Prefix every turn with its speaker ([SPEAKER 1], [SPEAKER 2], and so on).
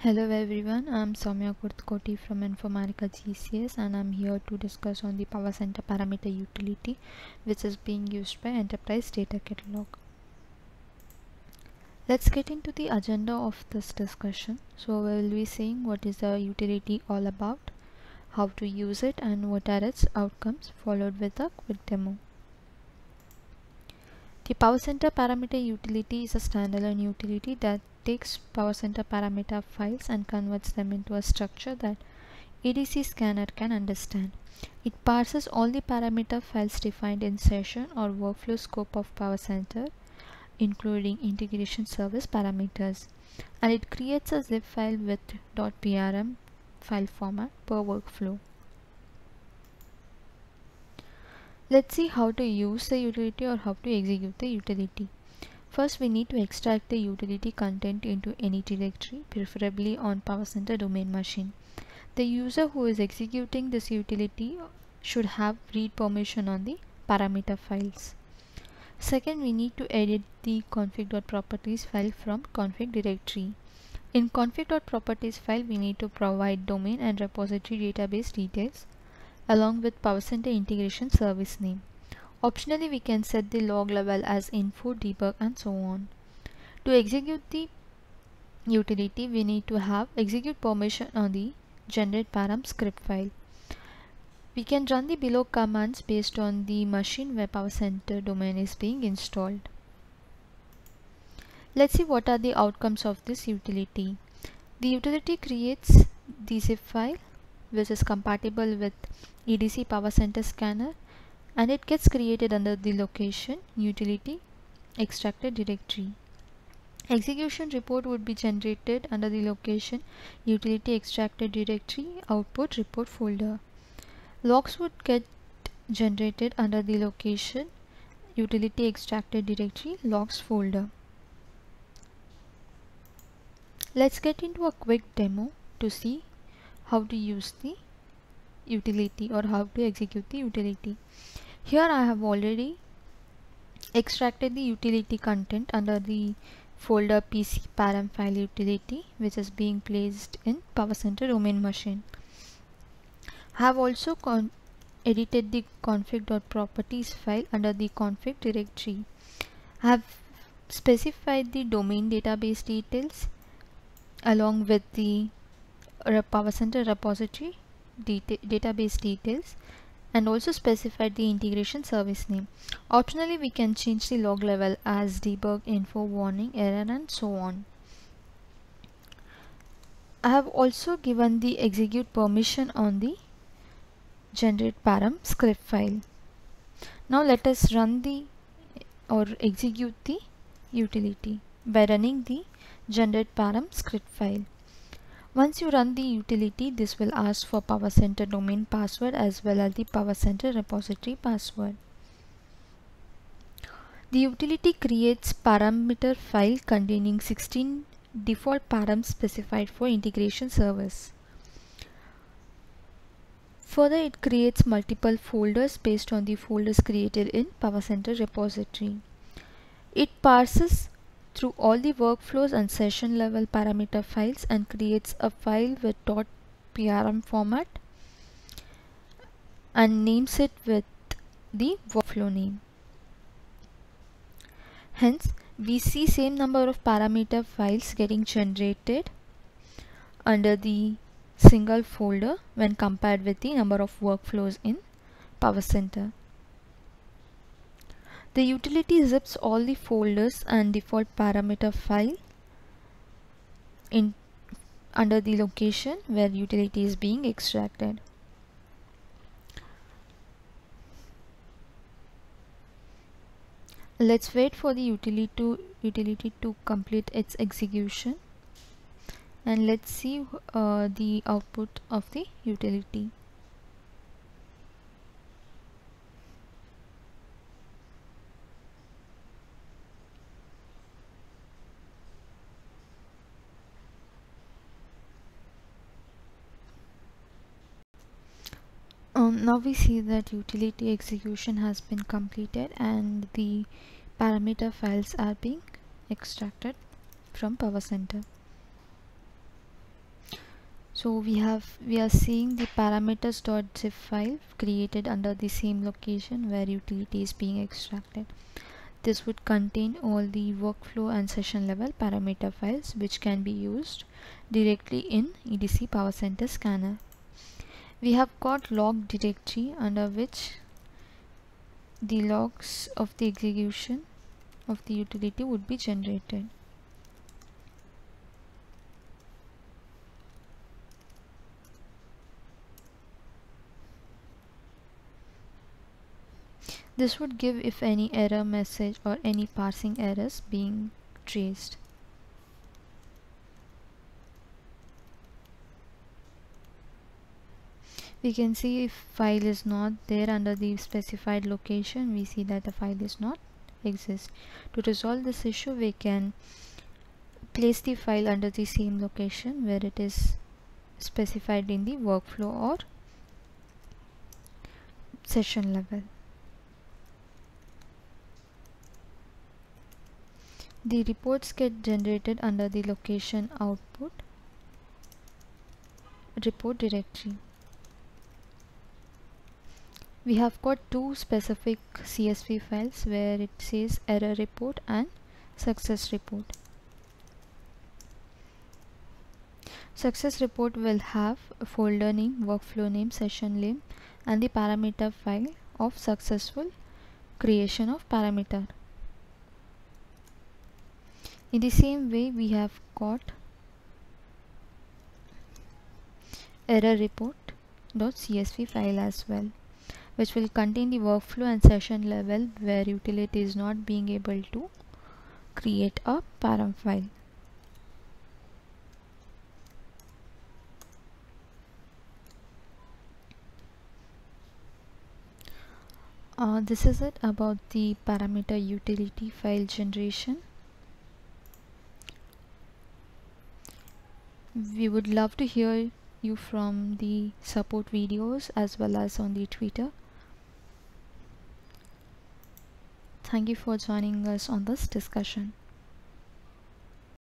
[SPEAKER 1] Hello everyone, I'm Soumya Kurtkoti from Informatica GCS and I'm here to discuss on the Power Center parameter utility which is being used by Enterprise Data Catalog. Let's get into the agenda of this discussion. So we will be saying what is the utility all about, how to use it and what are its outcomes, followed with a quick demo. The Power Center parameter utility is a standalone utility that takes Power Center parameter files and converts them into a structure that EDC scanner can understand. It parses all the parameter files defined in session or workflow scope of Power Center, including integration service parameters, and it creates a zip file with .prm file format per workflow. Let's see how to use the utility or how to execute the utility. First, we need to extract the utility content into any directory, preferably on Power Center domain machine. The user who is executing this utility should have read permission on the parameter files. Second, we need to edit the config.properties file from config directory. In config.properties file, we need to provide domain and repository database details along with Power Center integration service name. Optionally, we can set the log level as info, debug and so on. To execute the utility, we need to have execute permission on the generate param script file. We can run the below commands based on the machine where Power Center domain is being installed. Let's see what are the outcomes of this utility. The utility creates the zip file which is compatible with EDC Power Center scanner, and it gets created under the location utility extracted directory. Execution report would be generated under the location utility extracted directory output report folder. Logs would get generated under the location utility extracted directory logs folder. Let's get into a quick demo to see how to use the utility or how to execute the utility. Here I have already extracted the utility content under the folder PC param file utility which is being placed in Power Center domain machine. I have also edited the config.properties file under the config directory. I have specified the domain database details along with the Power Center repository database details and also specified the integration service name. Optionally, we can change the log level as debug, info, warning, error and so on. I have also given the execute permission on the generate param script file. Now let us run the or execute the utility by running the generate param script file. Once you run the utility, this will ask for Power Center domain password as well as the Power Center repository password. The utility creates parameter file containing 16 default params specified for integration service. Further, it creates multiple folders based on the folders created in Power Center repository. It parses through all the workflows and session level parameter files and creates a file with .prm format and names it with the workflow name. Hence, we see same number of parameter files getting generated under the single folder when compared with the number of workflows in Power Center. The utility zips all the folders and default parameter file in under the location where utility is being extracted. Let's wait for the utility to complete its execution and let's see the output of the utility. Now we see that utility execution has been completed and the parameter files are being extracted from Power Center. So we are seeing the parameters.zip file created under the same location where utility is being extracted. This would contain all the workflow and session level parameter files which can be used directly in EDC Power Center Scanner. We have got log directory under which the logs of the execution of the utility would be generated. This would give if any error message or any parsing errors being traced. We can see if file is not there under the specified location, we see that the file is not exist. To resolve this issue, we can place the file under the same location where it is specified in the workflow or session level. The reports get generated under the location output report directory. We have got two specific CSV files where it says error report and success report. Success report will have a folder name, workflow name, session name, and the parameter file of successful creation of parameter. In the same way, we have got error report.csv file as well, which will contain the workflow and session level where utility is not being able to create a param file. This is it about the parameter utility file generation. We would love to hear you from the support videos as well as on the Twitter. Thank you for joining us on this discussion.